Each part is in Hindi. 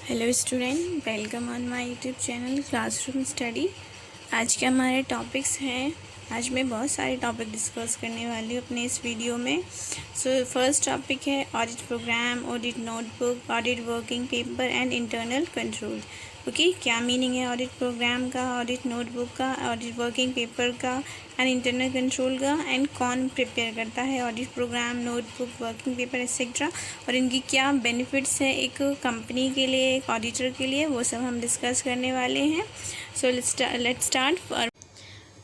Hello student, welcome on my YouTube channel classroom study. आज के हमारे टॉपिक्स हैं। आज मैं बहुत सारे टॉपिक डिस्कस करने वाली हूँ अपने इस वीडियो में। फर्स्ट टॉपिक है audit programme, audit notebook, audit working paper and internal control. Okay, क्या मीनिंग है ऑडिट प्रोग्राम का, ऑडिट नोटबुक का, ऑडिट वर्किंग पेपर का एंड इंटरनल कंट्रोल का, एंड कौन प्रिपेयर करता है audit programme, notebook, working paper etcetera, और इनकी क्या बेनिफिट्स है एक कंपनी के लिए, एक ऑडिटर के लिए, वो सब हम डिस्कस करने वाले हैं। So let's start.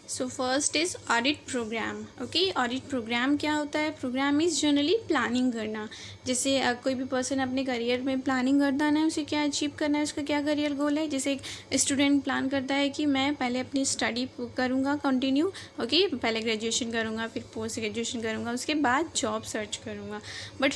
So first is audit programme. Okay, audit programme क्या होता है? प्रोग्राम इज़ जनरली प्लानिंग करना। जैसे कोई भी पर्सन अपने करियर में प्लानिंग करता है ना, उसे क्या अचीव करना है, उसका क्या करियर गोल है। जैसे एक स्टूडेंट प्लान करता है कि मैं पहले अपनी स्टडी करूँगा कंटिन्यू, ओके, पहले ग्रेजुएशन करूँगा, फिर पोस्ट ग्रेजुएशन करूँगा, उसके बाद जॉब सर्च करूँगा। बट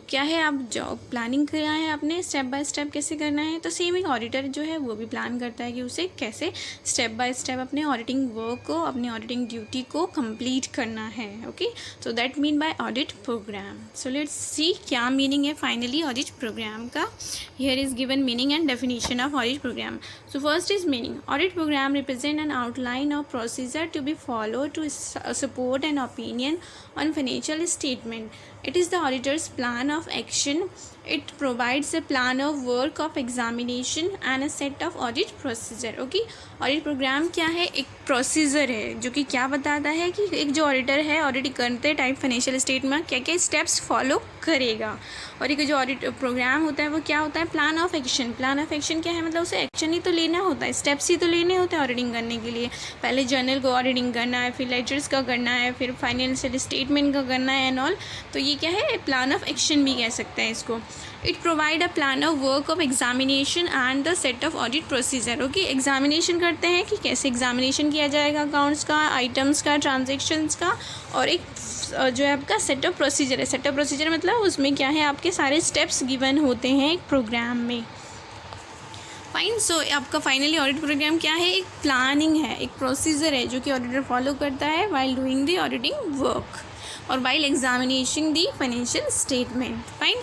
क्या है, आप जॉब प्लानिंग किया है आपने, स्टेप बाय स्टेप कैसे करना है। तो सेम एक ऑडिटर जो है वो भी प्लान करता है कि उसे कैसे स्टेप बाय स्टेप अपने ऑडिटिंग वर्क को, अपनी ऑडिटिंग ड्यूटी को कंप्लीट करना है। Okay, so that mean by audit programme. So let's see क्या मीनिंग है फाइनली ऑडिट प्रोग्राम का। Here is given meaning and definition of audit programme. So first is meaning. Audit programme represent an outline of procedure to be follow to support an opinion on financial statement. It is the auditor's plan of action. It provides a plan of work of examination and a set of audit procedure. Okay, audit programme क्या है? एक प्रोसीजर है जो कि क्या बताता है कि एक जो ऑडिटर है ऑडिट करते टाइम फाइनेंशियल स्टेटमेंट में क्या क्या स्टेप्स फॉलो करेगा। और एक जो ऑडिट प्रोग्राम होता है वो क्या होता है? Plan of action. Plan of action क्या है? मतलब उसे एक्शन ही तो लेना होता है, स्टेप्स ही तो लेने होते हैं ऑडिटिंग करने के लिए। पहले जर्नल को ऑडिटिंग करना है, फिर लेजर्स का करना है, फिर फाइनेंशियल स्टेटमेंट का करना है एंड ऑल। तो ये क्या है? प्लान ऑफ एक्शन भी कह सकते हैं इसको। It provide a plan of work of examination and the set of audit procedure. Okay, examination करते हैं कि कैसे एग्जामिनेशन किया जाएगा अकाउंट्स का, आइटम्स का, ट्रांजेक्शन्स का, और एक जो है आपका सेट ऑफ प्रोसीजर है। सेट ऑफ प्रोसीजर मतलब उसमें क्या है, आपके सारे स्टेप्स गिवन होते हैं एक प्रोग्राम में। फाइन। सो आपका फाइनली ऑडिट प्रोग्राम क्या है? एक प्लानिंग है, एक प्रोसीजर है जो कि ऑडिटर फॉलो करता है while doing the auditing work और while examination the financial statement. Fine.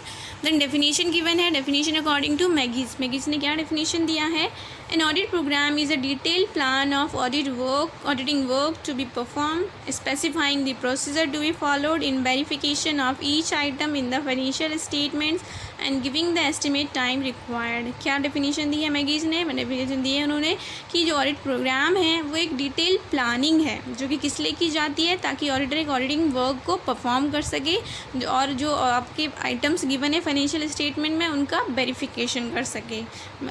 Then definition given है। डेफिनेशन अकॉर्डिंग टू मैगीज ने क्या डेफिनेशन दिया है? An audit program is a detailed plan of auditing work to be performed, specifying the procedure to be followed in verification of each item in the financial statements and giving the estimate time required. क्या डेफिनेशन दी है मैगीज ने? डेफिनेशन दी है उन्होंने कि जो ऑडिट प्रोग्राम है वो एक डिटेल प्लानिंग है जो कि किस लिए की जाती है, ताकि ऑडिटर एक ऑडिटिंग वर्क को परफॉर्म कर सके और जो आपके आइटम्स गिवन है फाइनेंशियल स्टेटमेंट में उनका वेरिफिकेशन कर सके।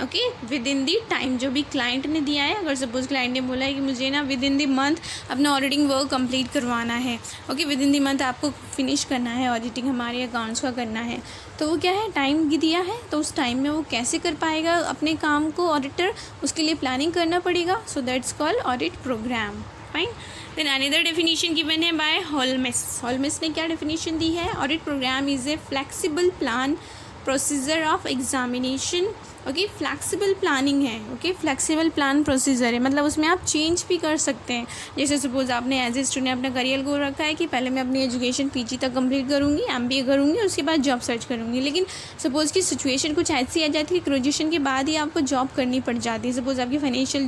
Okay, with in the time जो भी क्लाइंट ने दिया है। अगर सपोज क्लाइंट ने बोला है कि मुझे ना विद इन दी मंथ अपना ऑडिटिंग वर्क कंप्लीट करवाना है, okay, with in the month आपको फिनिश करना है ऑडिटिंग हमारे अकाउंट्स का करना है, तो वो क्या है, टाइम दिया है, तो उस टाइम में वो कैसे कर पाएगा अपने काम को ऑडिटर, उसके लिए प्लानिंग करना पड़ेगा। So that's called audit programme. Fine. Then another definition given है बाय हॉलमेस ने क्या डेफिनेशन दी है? Audit programme is a flexible plan procedure of examination. Okay, flexible planning है। ओके, फ्लेक्सिबल प्लान प्रोसीजर है, मतलब उसमें आप चेंज भी कर सकते हैं। जैसे सपोज आपने एज ए स्टूडेंट अपना करियर गोल रखा है कि पहले मैं अपनी एजुकेशन पीजी तक कंप्लीट करूँगी, एमबीए करूँगी, उसके बाद जॉब सर्च करूँगी। लेकिन सपोज़ की सिचुएशन कुछ ऐसी आ जाती है कि ग्रेजुएशन के बाद ही आपको जॉब करनी पड़ जाती है। सपोज़ आपकी फाइनेंशियल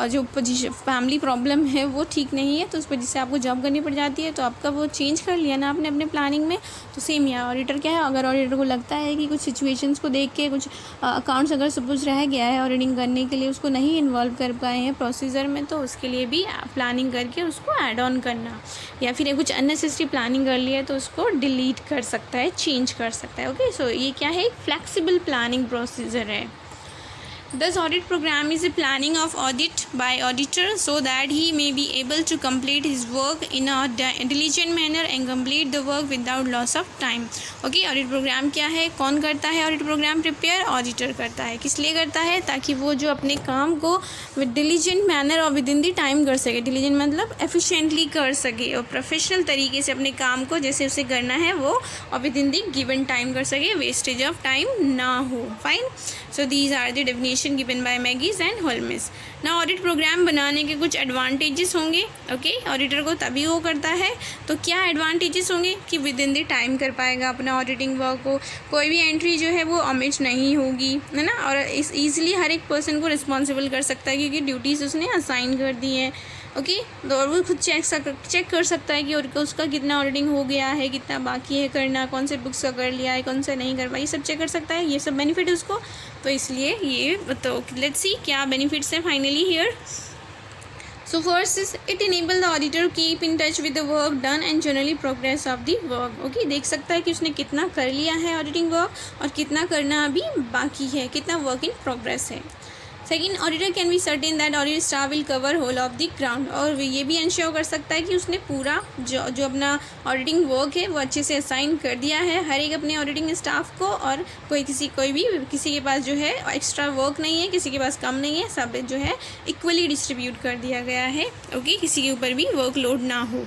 जो पोजीशन फैमिली प्रॉब्लम है वो ठीक नहीं है, तो उस वजह से आपको जॉब करनी पड़ जाती है, तो आपका वो चेंज कर लिया ना आपने अपने प्लानिंग में। तो सेम यहाँ ऑडिटर क्या है, अगर ऑडिटर को लगता है कि कुछ सिचुएशंस को देख के कुछ अकाउंट्स अगर सपोज रह गया है ऑडिटिंग करने के लिए, उसको नहीं इन्वॉल्व कर पाए हैं प्रोसीजर में, तो उसके लिए भी प्लानिंग करके उसको ऐड ऑन करना, या फिर कुछ अननेसेसरी प्लानिंग कर लिया है तो उसको डिलीट कर सकता है, चेंज कर सकता है। ओके, सो ये क्या है? एक फ्लेक्सिबल प्लानिंग प्रोसीजर है। Thus, audit program is a planning of audit by auditor so that he may be able to complete his work in a diligent manner and complete the work without loss of time. Okay, audit program क्या है? कौन करता है audit program prepare? ऑडिटर करता है। किस लिए करता है? ताकि वो जो अपने काम को विद डिलीजेंट मैनर और विद इन दी टाइम कर सके। डिलीजेंट मतलब एफिशिएंटली कर सके और प्रोफेशनल तरीके से अपने काम को जैसे उसे करना है वो और with in the given time कर सके, वेस्टेज ऑफ टाइम ना हो। Fine. So these are the definition explanation given by Meigs and Holmes. ना ऑडिट प्रोग्राम बनाने के कुछ एडवांटेजेस होंगे। ओके, ऑडिटर को तभी वो करता है, तो क्या एडवांटेजेस होंगे कि विद इन द टाइम कर पाएगा अपना ऑडिटिंग वर्क को, कोई भी एंट्री जो है वो ओमिट नहीं होगी, है ना, और इस ईजिली हर एक पर्सन को रिस्पॉन्सिबल कर सकता है क्योंकि ड्यूटीज़ उसने असाइन कर दी है। ओके, तो और वो खुद चेक कर सकता है कि उसका कितना ऑडिटिंग हो गया है, कितना बाकी है करना, कौन से बुक्स का कर लिया है, कौन सा नहीं कर पाया, ये सब चेक कर सकता है। ये सब बेनिफिट है उसको, तो इसलिए ये तो लेट्स सी क्या बेनिफिट्स हैं finally here. So first is it enable the auditor to keep in touch with the work done and generally progress of the work. Okay, देख सकता है कि उसने कितना कर लिया है ऑडिटिंग वर्क और कितना करना अभी बाकी है, कितना वर्क इन प्रोग्रेस है। Second, auditor can be certain that audit staff will cover whole of the ground, और ये भी इंश्योर कर सकता है कि उसने पूरा जो अपना ऑडिटिंग वर्क है वो अच्छे से असाइन कर दिया है हर एक अपने ऑडिटिंग स्टाफ को, और किसी के पास जो है एक्स्ट्रा वर्क नहीं है, किसी के पास कम नहीं है, सब जो है इक्वली डिस्ट्रीब्यूट कर दिया गया है। ओके, किसी के ऊपर भी वर्कलोड ना हो।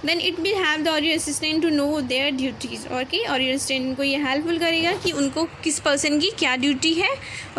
Then it will have the audit assistant to know their duties. Okay, audit assistant को ये हेल्पफुल करेगा कि उनको किस पर्सन की क्या ड्यूटी है।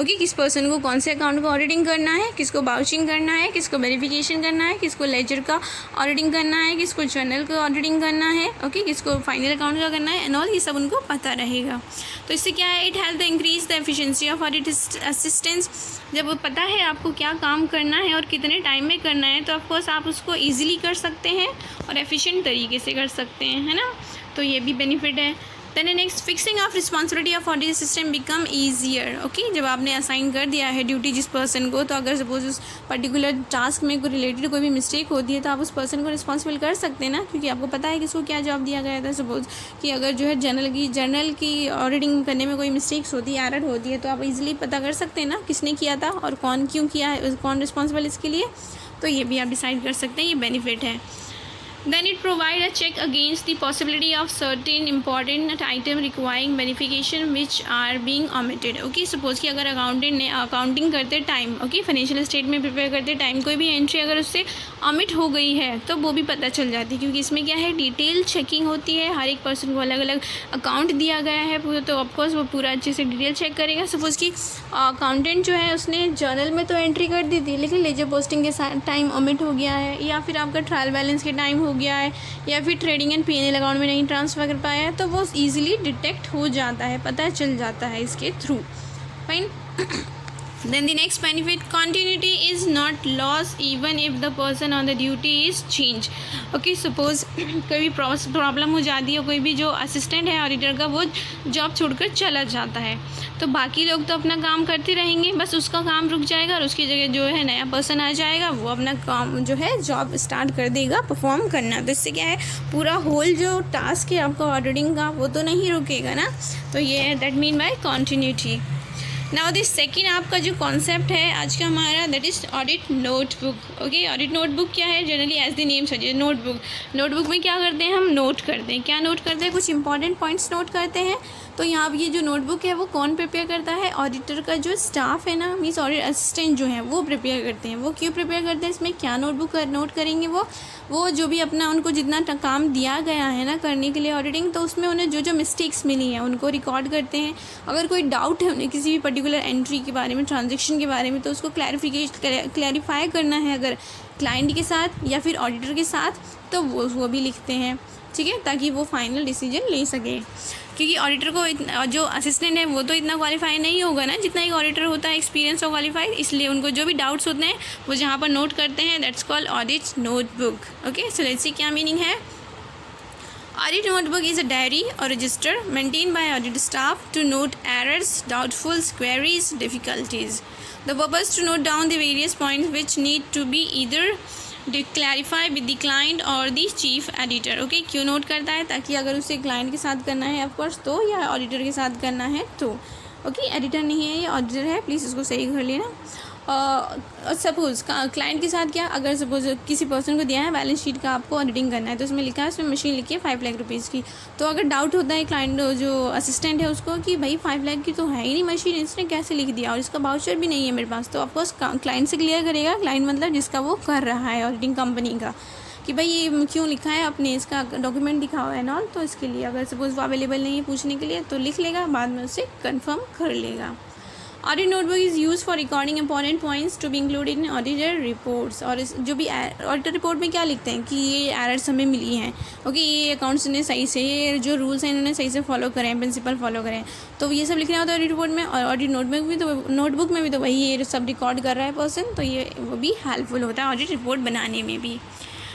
ओके, किस पर्सन को कौन से अकाउंट को ऑडिटिंग करना है, किसको बाउचिंग करना है, किसको वेरिफिकेशन करना है, किसको लेजर का ऑडिटिंग करना है, किसको जर्नल का ऑडिटिंग करना है, ओके, किसको फाइनल अकाउंट का करना है एंड ऑल, ये सब उनको पता रहेगा। तो इससे क्या है, it help the increase the efficiency of audit assistance. जब वो पता है आपको क्या काम करना है और कितने टाइम में करना है, तो ऑफकोर्स आप उसको ईजिली कर सकते हैं और एफिशिएंट तरीके से कर सकते हैं, है ना, तो ये भी बेनिफिट है। Then next, fixing of responsibility of audit system become easier. Okay, जब आपने असाइन कर दिया है ड्यूटी जिस पर्सन को, तो अगर सपोज उस पर्टिकुलर टास्क में कोई रिलेटेड कोई भी मिस्टेक होती है तो आप उस पर्सन को रिस्पॉन्सिबल कर सकते हैं ना, क्योंकि आपको पता है कि उसको क्या जॉब दिया गया था। सपोज कि अगर जो है जर्नल की ऑडिटिंग करने में कोई मिस्टेक्स होती है, एरर होती है, तो आप इजीली पता कर सकते हैं ना किसने किया था और कौन क्यों किया है, कौन रिस्पॉन्सिबल इसके लिए, तो ये भी आप डिसाइड कर सकते हैं, ये बेनिफिट है। Then it provide a check against the possibility of certain important item requiring verification which are being omitted. Okay, suppose कि अगर अकाउंटेंट ने अकाउंटिंग करते time, okay, financial statement prepare करते टाइम कोई भी एंट्री अगर उससे ओमिट हो गई है तो वो भी पता चल जाती है, क्योंकि इसमें क्या है, डिटेल चेकिंग होती है, हर एक पर्सन को अलग अलग अकाउंट दिया गया है पूरा, तो ऑफकोर्स वो पूरा अच्छे से डिटेल चेक करेगा। सपोज कि अकाउंटेंट जो है उसने जर्नल में तो एंट्री कर दी थी लेकिन लेजर पोस्टिंग के टाइम ओमिट हो गया है, या फिर आपका ट्रायल बैलेंस के टाइम हो गया है, या फिर ट्रेडिंग एंड पीएनएल अकाउंट में नहीं ट्रांसफ़र कर पाया है, तो वो इजीली डिटेक्ट हो जाता है, पता चल जाता है इसके through. Fine. Then the next benefit, continuity is not lost even if the person on the duty is changed. Okay, suppose कोई भी प्रॉब्लम हो जाती है, कोई भी जो असिस्टेंट है ऑडिटर का वो जॉब छोड़कर चला जाता है, तो बाकी लोग तो अपना काम करते रहेंगे, बस उसका काम रुक जाएगा और उसकी जगह जो है नया पर्सन आ जाएगा, वो अपना काम जो है जॉब स्टार्ट कर देगा परफॉर्म करना। तो इससे क्या है, पूरा होल जो टास्क है आपका ऑडिटिंग का वो तो नहीं रुकेगा ना, तो ये है that mean by continuity. Now this second आपका जो कॉन्सेप्ट है आज का हमारा, that is audit notebook. Okay, audit notebook क्या है, generally as the name suggest, notebook में क्या करते हैं, हम नोट करते हैं। क्या नोट करते हैं, कुछ इंपॉर्टेंट पॉइंट्स नोट करते हैं। तो यहाँ ये जो नोटबुक है वो कौन प्रिपेयर करता है, ऑडिटर का जो स्टाफ है ना, मीन्स ऑडिट असिस्टेंट जो है वो प्रिपेयर करते हैं। वो क्यों प्रिपेयर करते हैं, इसमें क्या नोटबुक नोट करेंगे, वो जो भी अपना उनको जितना काम दिया गया है ना करने के लिए ऑडिटिंग, तो उसमें उन्हें जो मिस्टेक्स मिली हैं उनको रिकॉर्ड करते हैं। अगर कोई डाउट है उन्हें किसी भी पर्टिकुलर एंट्री के बारे में, ट्रांजेक्शन के बारे में, तो उसको क्लैरिफाई करना है अगर क्लाइंट के साथ या फिर ऑडिटर के साथ, तो वो भी लिखते हैं, ठीक है, ताकि वो फाइनल डिसीजन ले सके। क्योंकि ऑडिटर को जो असिस्टेंट है वो तो इतना क्वालिफाई नहीं होगा ना जितना एक ऑडिटर होता है एक्सपीरियंस और क्वालिफाइड, इसलिए उनको जो भी डाउट्स होते हैं वो जहाँ पर नोट करते हैं, that's called audit notebook. Okay, so let's see क्या मीनिंग है। Audit notebook is a diary or register maintained by audit staff to note errors, doubtfuls, queries, difficulties. The purpose to note down the various points which need to be either clarify with the client or the chief editor. Okay, क्यों नोट करता है, ताकि अगर उसे क्लाइंट के साथ करना है ऑफकोर्स तो, या ऑडिटर के साथ करना है तो। ओके, एडिटर नहीं है ये, ऑडिटर है, प्लीज़ इसको सही कर लेना। सपोज़ क्लाइंट के साथ क्या, अगर सपोज किसी पर्सन को दिया है बैलेंस शीट का आपको ऑडिटिंग करना है, तो उसमें लिखा है, उसमें मशीन लिखी है 5 लाख रुपीज़ की, तो अगर डाउट होता है क्लाइंट जो असिस्टेंट है उसको कि भाई 5 लाख की तो है ही नहीं मशीन, इसने कैसे लिख दिया और इसका वाउचर भी नहीं है मेरे पास, तो ऑफकोर्स क्लाइंट से क्लियर करेगा, क्लाइंट मतलब जिसका वो कर रहा है ऑडिटिंग कंपनी का, कि भाई ये क्यों लिखा है, अपने इसका डॉक्यूमेंट दिखाओ है ना, तो इसके लिए अगर सपोज़ वो अवेलेबल नहीं है पूछने के लिए तो लिख लेगा, बाद में उसे कंफर्म कर लेगा। Audit notebook is use for recording important points to be included in auditor reports. और जो भी ऑडिटर रिपोर्ट में क्या लिखते हैं कि ये एरर्स हमें मिली हैं, ओके, ये अकाउंट्स ने सही से, ये जो रूल्स हैं इन्होंने सही से फॉलो करें, प्रिंसिपल फॉलो करें, तो ये सब लिखना होता है ऑडिट रिपोर्ट में। और ऑडिट नोटबुक में भी तो वही ये सब रिकॉर्ड कर रहा है पर्सन, तो ये वो भी हेल्पफुल होता है ऑडिट रिपोर्ट बनाने में भी।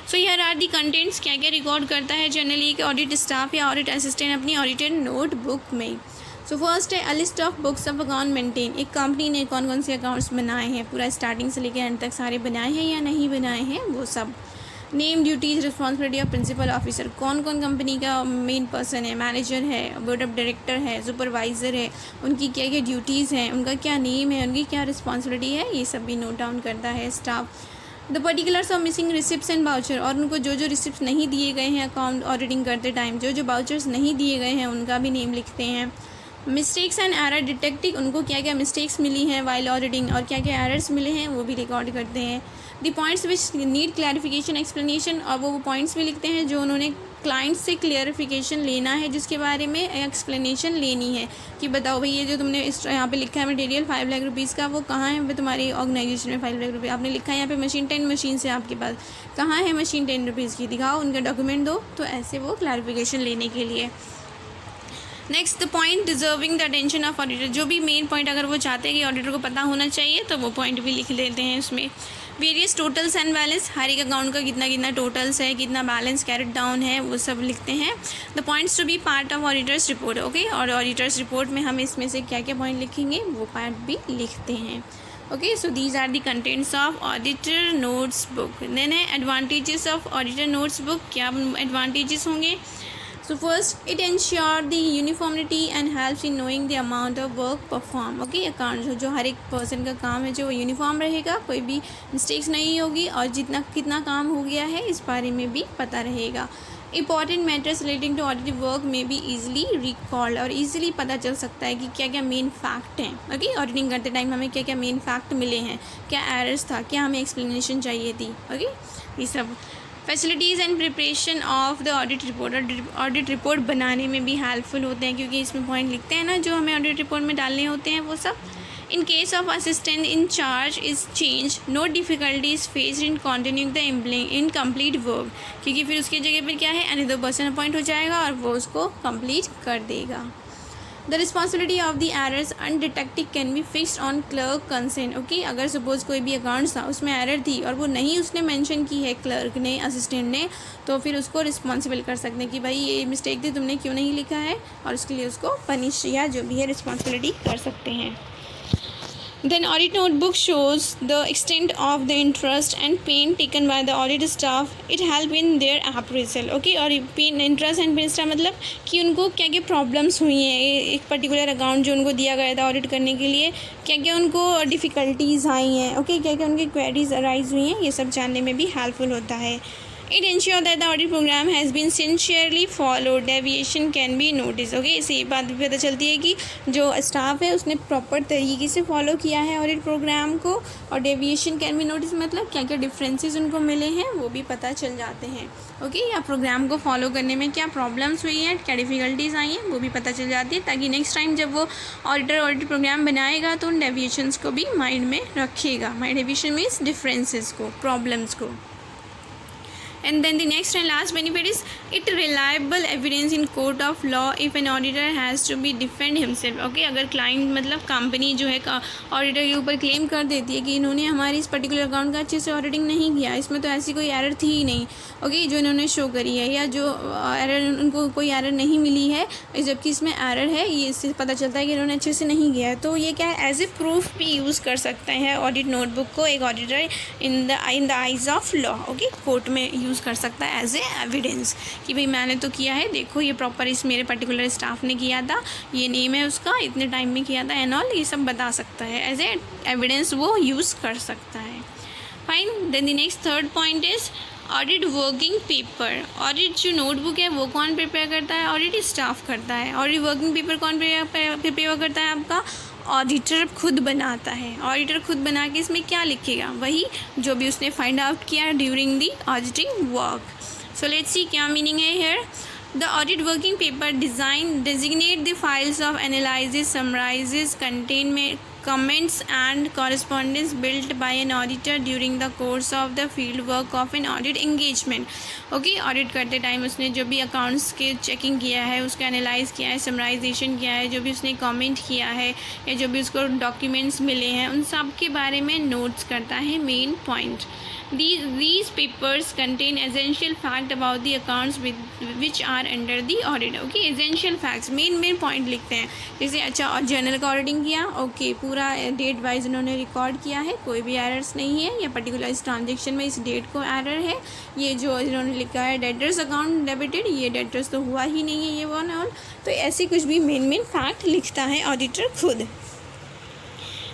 So here are the contents, क्या क्या रिकॉर्ड करता है जनरली कि ऑडिट स्टाफ या ऑडिट असिस्टेंट अपनी ऑडिटेड नोटबुक में। So first is a list of books of account maintain. एक कंपनी ने कौन कौन से अकाउंट्स बनाए हैं, पूरा स्टार्टिंग से लेकर एंड तक सारे बनाए हैं या नहीं बनाए हैं वो सब। Name, duties, responsibility of principal officer, कौन कौन कंपनी का मेन पर्सन है, मैनेजर है, बोर्ड ऑफ डायरेक्टर है, सुपरवाइज़र है, उनकी क्या क्या ड्यूटीज़ हैं, उनका क्या नेम है, उनकी क्या रिस्पॉन्सिबिलिटी है, ये सब भी नोट डाउन करता है staff. The particulars of missing receipts and voucher, और उनको जो जो रिसिप्ट्स नहीं दिए गए हैं अकाउंट ऑडिटिंग करते टाइम, जो जो बाउचर्स नहीं दिए गए हैं उनका भी नेम लिखते हैं। मिस्टेक्स एंड एरर डिटेक्टिंग, उनको क्या क्या मिस्टेक्स मिली हैं वाइल ऑडिटिंग और क्या क्या एरर्स मिले हैं वो भी रिकॉर्ड करते हैं। The points which need clarification explanation, और वो पॉइंट्स भी लिखते हैं जो उन्होंने क्लाइंट से क्लियरिफिकेशन लेना है, जिसके बारे में एक्सप्लेनेशन लेनी है कि बताओ भाई ये जो तुमने इस यहाँ पे लिखा है मटेरियल 5 लाख रुपीज़ का, वो कहाँ है भाई तुम्हारी ऑर्गेनाइजेशन में 5 लाख रुपये आपने लिखा है, यहाँ पे मशीन 10 मशीन से आपके पास, कहाँ है मशीन 10 रुपीज़ की, दिखाओ, उनका डॉक्यूमेंट दो। तो ऐसे वो क्लैरिफिकेशन लेने के लिए। Next the point deserving the attention of auditor, जो भी मेन पॉइंट अगर वो चाहते हैं कि ऑडिटर को पता होना चाहिए तो वो पॉइंट भी लिख लेते हैं उसमें। वेरियस टोटल्स एंड बैलेंस, हर एक अकाउंट का कितना कितना टोटल्स है, कितना बैलेंस कैरेट डाउन है, वो सब लिखते हैं। The points to be part of auditor's report, okay, और ऑडिटर्स रिपोर्ट में हम इसमें से क्या क्या पॉइंट लिखेंगे वो पार्ट भी लिखते हैं। Okay, so these are the contents of auditor notes book. Then है advantages of auditor notes book, क्या एडवांटेजेस होंगे। So first, it ensure the uniformity and helps in knowing the amount of work perform, okay, account जो हर एक पर्सन का काम है जो वो यूनिफॉर्म रहेगा, कोई भी मिस्टेक्स नहीं होगी, और जितना कितना काम हो गया है इस बारे में भी पता रहेगा। Important matters relating to auditive work में भी ईजिली रिकॉल्ड, और ईजिली पता चल सकता है कि क्या क्या मेन फैक्ट हैं, ओके, ऑडिटिंग करते टाइम हमें क्या क्या मेन फैक्ट मिले हैं, क्या एरर्स था, क्या हमें एक्सप्लेनेशन चाहिए थी, ओके, ये सब। Facilities and preparation of the audit report, audit report बनाने में भी हेल्पफुल होते हैं क्योंकि इसमें पॉइंट लिखते हैं ना जो हमें ऑडिट रिपोर्ट में डालने होते हैं वो सब। In case of assistant in charge is change, no difficulties faced in continuing the incomplete work, क्योंकि फिर उसकी जगह पर क्या है अनदर पर्सन अपॉइंट हो जाएगा और वो उसको कंप्लीट कर देगा। The responsibility of the errors undetected can be fixed on clerk consent, okay, अगर सपोज कोई भी अकाउंट्स था उसमें एरर थी और वो नहीं उसने मेंशन की है क्लर्क ने, असिस्टेंट ने, तो फिर उसको रिस्पॉन्सिबल कर सकते हैं कि भाई ये मिस्टेक थी, तुमने क्यों नहीं लिखा है, और उसके लिए उसको पनिश या जो भी है रिस्पॉन्सिबिलिटी कर सकते हैं। Then audit notebook shows the extent of the interest and pain taken by the audit staff. It help in their appraisal. Okay, और pain, interest and pain staff मतलब कि उनको क्या क्या प्रॉब्लम्स हुई हैं एक पर्टिकुलर अकाउंट जो उनको दिया गया था ऑडिट करने के लिए, क्या क्या उनको डिफ़िकल्टीज़ आई हैं, ओके, क्या क्या उनकी क्वेरीज अराइज हुई हैं, ये सब जानने में भी हेल्पफुल होता है। It ensure that the audit program has been sincerely followed. Deviation can be noticed. Okay, इससे ये बात भी पता चलती है कि जो स्टाफ है उसने प्रॉपर तरीके से फॉलो किया है ऑडिट प्रोग्राम को, और डेविएशन कैन बी नोटिस मतलब क्या क्या डिफरेंसेस उनको मिले हैं वो भी पता चल जाते हैं। ओके, या प्रोग्राम को फॉलो करने में क्या प्रॉब्लम्स हुई हैं, क्या डिफ़िकल्टीज़ आई हैं वो भी पता चल जाती है, ताकि नेक्स्ट टाइम जब वो ऑडिट प्रोग्राम बनाएगा तो उन डेविएशंस को भी माइंड में रखेगा। माइंड डेविएशन मीन्स डिफरेंसेस को, प्रॉब्लम्स को। And then the next and last benefit is it reliable evidence in court of law if an auditor has to be defend himself. Okay, अगर क्लाइंट मतलब कंपनी जो है ऑडिटर के ऊपर क्लेम कर देती है कि इन्होंने हमारी इस पर्टिकुलर अकाउंट का अच्छे से ऑडिटिंग नहीं किया, इसमें तो ऐसी कोई एरर थी ही नहीं, ओके, जो इन्होंने शो करी है, या जो एरर उनको कोई एरर नहीं मिली है जबकि इसमें एरर है, ये इससे पता चलता है कि इन्होंने अच्छे से नहीं किया है, तो ये क्या है एज ए प्रूफ भी यूज़ कर सकते हैं ऑडिट नोटबुक को एक auditor in the eyes of law. Okay, court में यूज़ कर सकता है एज ए एविडेंस कि भाई मैंने तो किया है, देखो ये प्रॉपर इस मेरे पर्टिकुलर स्टाफ ने किया था, ये नेम है उसका, इतने टाइम में किया था एंड ऑल, ये सब बता सकता है एज ए एविडेंस, वो यूज़ कर सकता है। Fine, then the next third point is audit working paper. Audit जो नोटबुक है वो कौन प्रिपेयर करता है, ऑडिट स्टाफ करता है। ऑडिट वर्किंग पेपर कौन प्रिपेयर करता है, आपका ऑडिटर खुद बनाता है। ऑडिटर खुद बना के इसमें क्या लिखेगा, वही जो भी उसने फाइंड आउट किया during the auditing work. So let's see क्या मीनिंग है here. The audit working paper designate the files of analysis, summarizes, contain comments and correspondence built by an auditor during the course of the field work of an audit engagement. Okay, audit करते टाइम उसने जो भी अकाउंट्स के चेकिंग किया है, उसका एनालाइज किया है, समराइजेशन किया है, जो भी उसने कमेंट किया है या जो भी उसको डॉक्यूमेंट्स मिले हैं, उन सब के बारे में नोट्स करता है main point. These papers contain essential fact about the accounts which are under the audit. Okay, essential facts, main point लिखते हैं. जैसे अच्छा, और जर्नल का ऑडिटिंग किया, ओके, पूरा डेट वाइज उन्होंने रिकॉर्ड किया है, कोई भी एरर्स नहीं है, या पर्टिकुलर इस ट्रांजेक्शन में इस डेट को एरर है, ये जो इन्होंने लिखा है डेटर्स अकाउंट डेबिटेड, ये डेटर्स तो हुआ ही नहीं है, ये वन ऑल. तो ऐसे कुछ भी मेन फैक्ट लिखता है ऑडिटर खुद.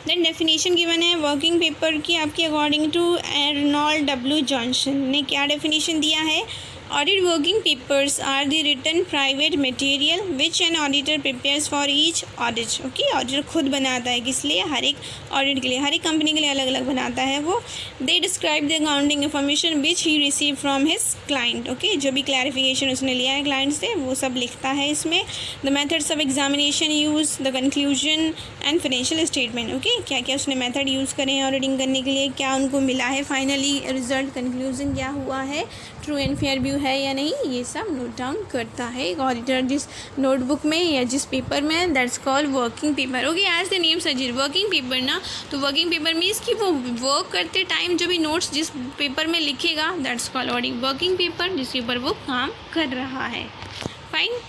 देन डेफिनेशन गिवन है वर्किंग पेपर की आपकी according to Arnold W Johnson ने क्या डेफिनेशन दिया है. Audit working papers are the written private material which an auditor prepares for each audit. Okay, auditor खुद बनाता है, किस लिए, हर एक ऑडिट के लिए, हर एक कंपनी के लिए अलग अलग बनाता है वो. They describe the accounting information which he receive from his client. Okay, जो भी क्लैरिफिकेशन उसने लिया है क्लाइंट से वो सब लिखता है इसमें. The methods of examination use, the conclusion and financial statement. Okay, क्या क्या उसने मेथड यूज़ करे हैं ऑडिटिंग करने के लिए, क्या उनको मिला है फाइनली रिजल्ट, कंक्लूजन क्या हुआ है, ट्रू एंड फेयर व्यू है या नहीं, ये सब नोट डाउन करता है एक ऑडिटर जिस नोटबुक में या जिस पेपर में. That's called working paper. Okay, as the name suggest working paper ना, तो वर्किंग पेपर मीन्स कि वो वर्क करते टाइम जो भी नोट्स जिस पेपर में लिखेगा, दैट्स कॉल्ड वर्किंग पेपर, जिसके ऊपर वो काम कर रहा है. फाइन.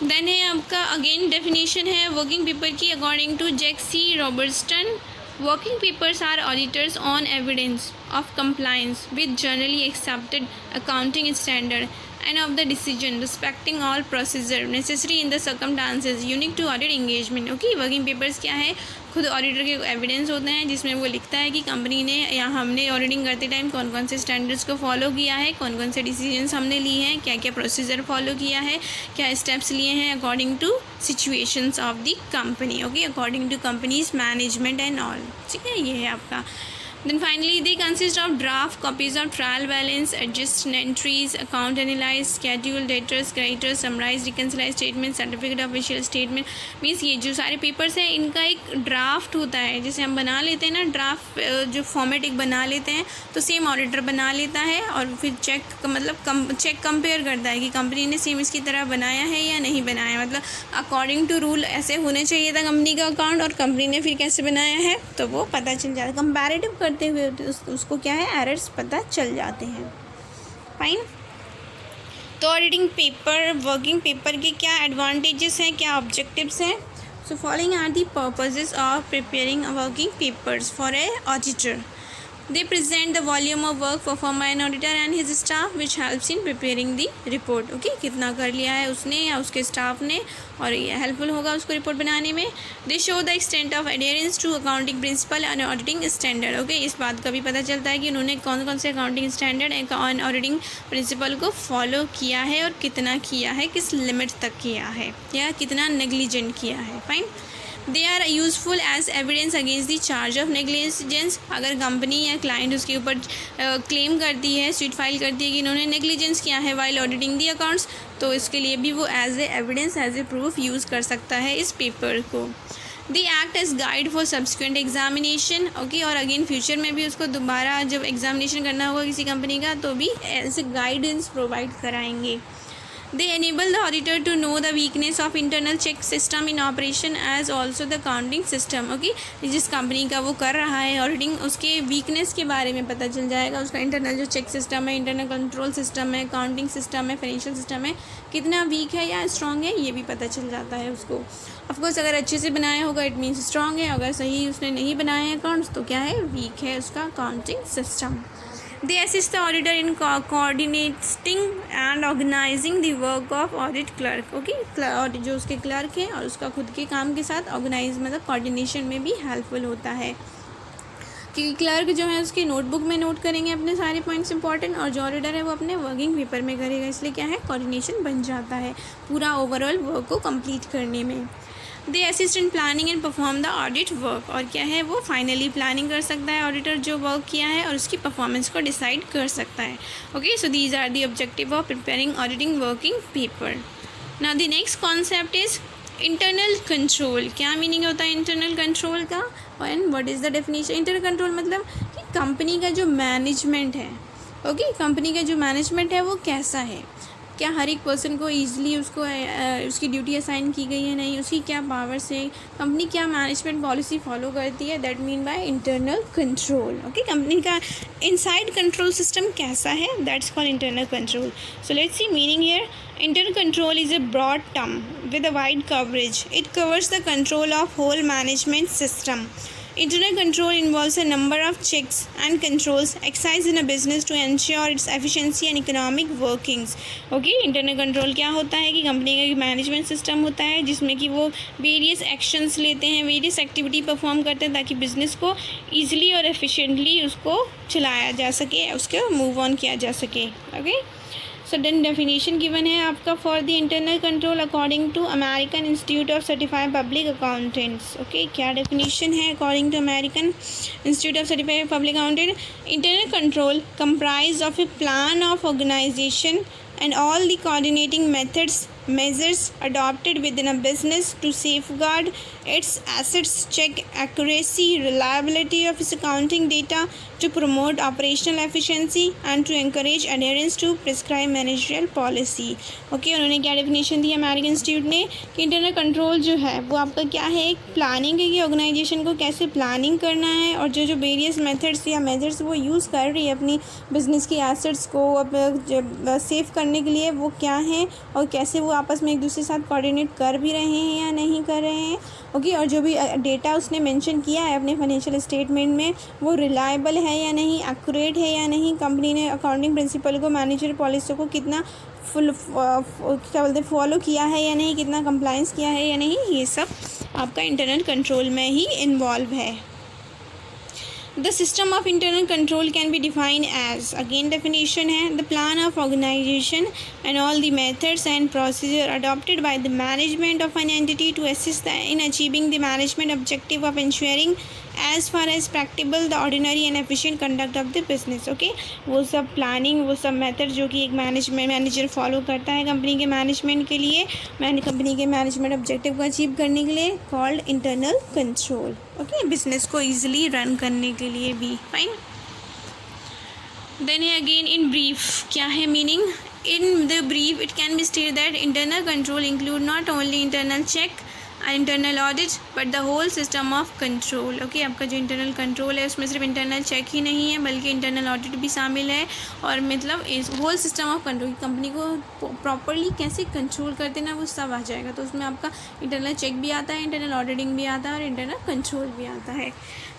देन है आपका अगेन डेफिनेशन है वर्किंग पेपर की according to Jack C Robertson. Working papers are auditors on evidence of compliance with generally accepted accounting standard and of the decision respecting all procedure necessary in the circumstances unique to audit engagement. Okay, working papers क्या है, खुद ऑडिटर के एविडेंस होते हैं जिसमें वो लिखता है कि कंपनी ने या हमने ऑडिटिंग करते टाइम कौन कौन से स्टैंडर्ड्स को फॉलो किया है, कौन कौन से डिसीजंस हमने लिए हैं, क्या क्या प्रोसीजर फॉलो किया है, क्या स्टेप्स लिए हैं according to situations of the company. Okay, according to company's management and all. ठीक है, ये है आपका. Then finally they consist of draft copies of trial balance, adjusted entries, account analyzed, schedule, debtors, creditors, summarized, reconciled statement, certificate of official statement. Means ये जो सारे पेपर्स हैं इनका एक ड्राफ्ट होता है, जैसे हम बना लेते हैं ना ड्राफ्ट, जो फॉर्मेट एक बना लेते हैं, तो सेम ऑडिटर बना लेता है और फिर चेक कंपेयर करता है कि कंपनी ने सेम इसकी तरह बनाया है या नहीं बनाया, मतलब अकॉर्डिंग टू रूल ऐसे होने चाहिए था कंपनी का अकाउंट और कंपनी ने फिर कैसे बनाया है, तो वो पता चल जाता है. कंपैरेटिव करते हुए उसको क्या है, एरर्स पता चल जाते हैं. फाइन. तो ऑडिटिंग पेपर वर्किंग पेपर के क्या एडवांटेजेस हैं, क्या ऑब्जेक्टिव्स हैं. So following are the purposes of preparing working papers for a auditor. They present the volume of work performed by an auditor and his staff which helps in preparing the report. Okay, कितना कर लिया है उसने या उसके स्टाफ ने और ये हेल्पफुल होगा उसको रिपोर्ट बनाने में. They show the extent of adherence to accounting principle and auditing standard. Okay, इस बात का भी पता चलता है कि उन्होंने कौन कौन से अकाउंटिंग स्टैंडर्ड और ऑडिटिंग प्रिंसिपल को फॉलो किया है और कितना किया है, किस लिमिट तक किया है या कितना नेग्लिजेंट किया है. Fine. They are useful as evidence against the charge of negligence. अगर कंपनी या क्लाइंट उसके ऊपर क्लेम करती है, स्वीट फाइल करती है कि इन्होंने नेग्लिजेंस किया है वाइल ऑडिटिंग दी अकाउंट्स, तो इसके लिए भी वो as a evidence as a proof use कर सकता है इस पेपर को. They act as guide for subsequent examination. Okay, और अगेन फ्यूचर में भी उसको दोबारा जब एग्जामिनेशन करना होगा किसी कंपनी का तो भी एज ए गाइडेंस प्रोवाइड कराएंगे. They enable the auditor to know the weakness of internal check system in operation as also the accounting system. Okay, जिस कंपनी का वो कर रहा है ऑडिटिंग उसके वीकनेस के बारे में पता चल जाएगा, उसका इंटरनल जो चेक सिस्टम है, इंटरनल कंट्रोल सिस्टम है, अकाउंटिंग सिस्टम है, फाइनेंशियल सिस्टम है, कितना वीक है या स्ट्रॉन्ग है ये भी पता चल जाता है उसको. ऑफकोर्स अगर अच्छे से बनाया होगा इट मीन्स स्ट्रॉन्ग है, अगर सही उसने नहीं बनाए हैं अकाउंट्स तो क्या है, वीक है उसका accounting system. They assist the auditor in coordinating and organizing the work of audit clerk. Okay, और जो उसके क्लर्क हैं और उसका खुद के काम के साथ ऑर्गेनाइज मतलब कोऑर्डिनेशन में भी हेल्पफुल होता है, क्योंकि क्लर्क जो है उसके नोटबुक में नोट करेंगे अपने सारे पॉइंट्स इंपॉर्टेंट और जो ऑडिटर है वो अपने वर्किंग पेपर में करेगा, इसलिए क्या है कोऑर्डिनेशन बन जाता है पूरा ओवरऑल वर्क को कंप्लीट करने में. They assist in planning and perform the audit work, और क्या है वो फाइनली प्लानिंग कर सकता है ऑडिटर जो वर्क किया है और उसकी परफॉर्मेंस को डिसाइड कर सकता है. Okay, so these are the objective of preparing auditing working paper. Now the next concept is internal control. क्या मीनिंग होता है इंटरनल कंट्रोल का and what is the definition. Internal control मतलब कि कंपनी का जो मैनेजमेंट है, ओके, कंपनी का जो मैनेजमेंट है वो कैसा है, क्या हर एक पर्सन को ईजिली उसको उसकी ड्यूटी असाइन की गई है, नहीं, उसकी क्या पावर्स है, कंपनी क्या मैनेजमेंट पॉलिसी फॉलो करती है, that mean by internal control. Okay, company का इनसाइड कंट्रोल सिस्टम कैसा है, that's called internal control. So let's C meaning here. Internal control is a broad term with a wide coverage. It covers the control of whole management system. Internal control involves a number of checks and controls exercised in a business to ensure its efficiency and economic workings. Okay, internal control क्या होता है कि कंपनी का एक मैनेजमेंट सिस्टम होता है जिसमें कि वो वेरियस एक्शंस लेते हैं, वेरियस एक्टिविटी परफॉर्म करते हैं ताकि बिजनेस को ईजिली और एफिशिएंटली उसको चलाया जा सके, उसको मूव ऑन किया जा सके. Okay, so then definition given है आपका for the internal control according to American Institute of Certified Public Accountants. Okay, क्या डेफिनेशन है according to American Institute of Certified Public Accountant. Internal control comprise of a plan of organisation and all the coordinating measures adopted within a business to safeguard its assets, check accuracy, reliability of its accounting data, to promote operational efficiency and to encourage adherence to prescribed managerial policy. Okay, उन्होंने क्या डेफिनेशन दी अमेरिकन इंस्टीट्यूट ने कि इंटरनल कंट्रोल जो है वो आपका क्या है, एक प्लानिंग है कि ऑर्गेनाइजेशन को कैसे प्लानिंग करना है और जो वेरियस मेथड्स या मेजर्स वो यूज़ कर रही है अपनी बिजनेस की एसेट्स को सेफ करने के लिए, वो क्या है और कैसे वो आपस में एक दूसरे के साथ कोऑर्डिनेट कर भी रहे हैं या नहीं कर रहे हैं. ओके, और जो भी डेटा उसने मेंशन किया है अपने फाइनेंशियल स्टेटमेंट में वो रिलायबल है या नहीं, एक्यूरेट है या नहीं, कंपनी ने अकाउंटिंग प्रिंसिपल को, मैनेजर पॉलिसी को कितना क्या बोलते हैं फॉलो किया है या नहीं, कितना कंप्लायंस किया है या नहीं, ये सब आपका इंटरनल कंट्रोल में ही इन्वॉल्व है. The system of internal control can be defined as, again definition है, the plan of organization and all the methods and procedure adopted by the management of an entity to assist in achieving the management objective of ensuring as far as practicable the ordinary and efficient conduct of the business. Okay, वो सब प्लानिंग, वो सब मेथड जो कि एक मैनेजर फॉलो करता है कंपनी के मैनेजमेंट के लिए, कंपनी के मैनेजमेंट ऑब्जेक्टिव को अचीव करने के लिए, called internal control. Okay, business को ईजिली रन करने के लिए भी. फाइन. देन है अगेन इन ब्रीफ. क्या है meaning? In the brief it can be state that internal control include not only internal check internal audit but the whole system of control. Okay, आपका जो इंटरनल कंट्रोल है उसमें सिर्फ इंटरनल चेक ही नहीं है बल्कि इंटरनल ऑडिट भी शामिल है, और मतलब इस whole system of control, company को प्रॉपरली कैसे कंट्रोल करते ना वो सब आ जाएगा. तो उसमें आपका इंटरनल चेक भी आता है, इंटरनल ऑडिटिंग भी आता है और इंटरनल कंट्रोल भी आता है.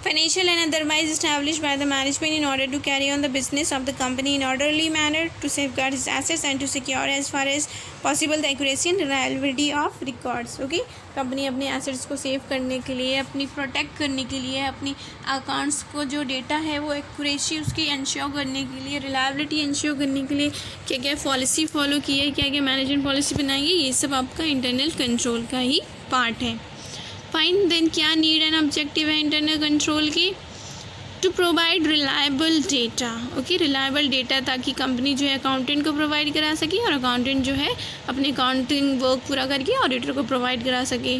Financial and otherwise established by the management in order to carry on the business of the company in orderly manner, to safeguard its assets and to secure as far as possible the accuracy and reliability of records. Okay, company अपने एसेट्स को सेव करने के लिए, अपनी प्रोटेक्ट करने के लिए, अपनी अकाउंट्स को जो डेटा है वो एक्यूरेसी उसकी इंश्योर करने के लिए, रिलायबिलिटी इंश्योर करने के लिए क्या क्या पॉलिसी फॉलो की है, क्या क्या मैनेजमेंट पॉलिसी बनाई है, ये सब आपका इंटरनल कंट्रोल का ही पार्ट है. फाइन. देन क्या नीड एंड ऑब्जेक्टिव है इंटरनल कंट्रोल की? To provide reliable data. Okay, reliable data ताकि कंपनी जो है अकाउंटेंट को प्रोवाइड करा सके और अकाउंटेंट जो है अपने अकाउंटिंग वर्क पूरा करके ऑडिटर को प्रोवाइड करा सके.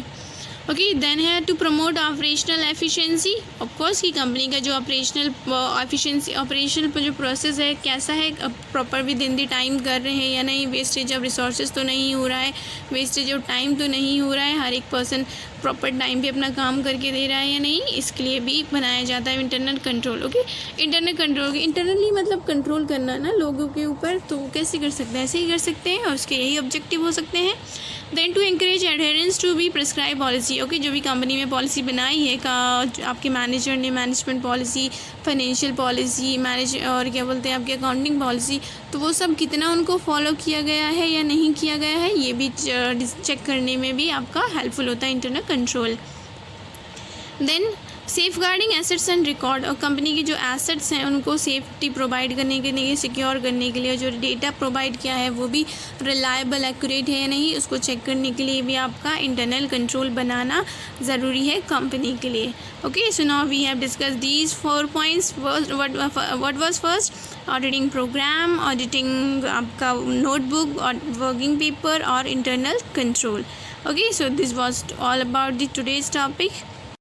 ओके, देन है to promote operational efficiency. Of course की कंपनी का जो ऑपरेशनल एफिशिएंसी, ऑपरेशनल जो प्रोसेस है कैसा है, proper within the time कर रहे हैं या नहीं, वेस्टेज ऑफ रिसोर्सेज तो नहीं हो रहा है, वेस्टेज ऑफ टाइम तो नहीं हो रहा है, हर एक पर्सन प्रॉपर टाइम पे अपना काम करके दे रहा है या नहीं, इसके लिए भी बनाया जाता है internal control. Okay, internal control internally मतलब कंट्रोल करना ना लोगों के ऊपर, तो कैसे कर सकते हैं, ऐसे ही कर सकते हैं और उसके यही ऑब्जेक्टिव हो सकते हैं. Then to encourage adherence to be prescribe policy. Okay, जो भी कंपनी में पॉलिसी बनाई है आपके मैनेजर ने, मैनेजमेंट पॉलिसी, फाइनेंशियल पॉलिसी, और क्या बोलते हैं आपकी अकाउंटिंग पॉलिसी, तो वो सब कितना उनको फॉलो किया गया है या नहीं किया गया है, ये भी चेक करने में भी आपका हेल्पफुल होता है internal control. Then safeguarding assets and record, और कंपनी की जो एसेट्स हैं उनको सेफ्टी प्रोवाइड करने के लिए, सिक्योर करने के लिए, जो डेटा प्रोवाइड किया है वो भी रिलायबल एक्यूरेट है या नहीं, उसको चेक करने के लिए भी आपका इंटरनल कंट्रोल बनाना ज़रूरी है कंपनी के लिए। Okay, so now we have discuss these 4 points. What was first? Auditing programme, auditing आपका नोटबुक और वर्किंग पेपर और internal control. Okay, so this was all about the today's topic.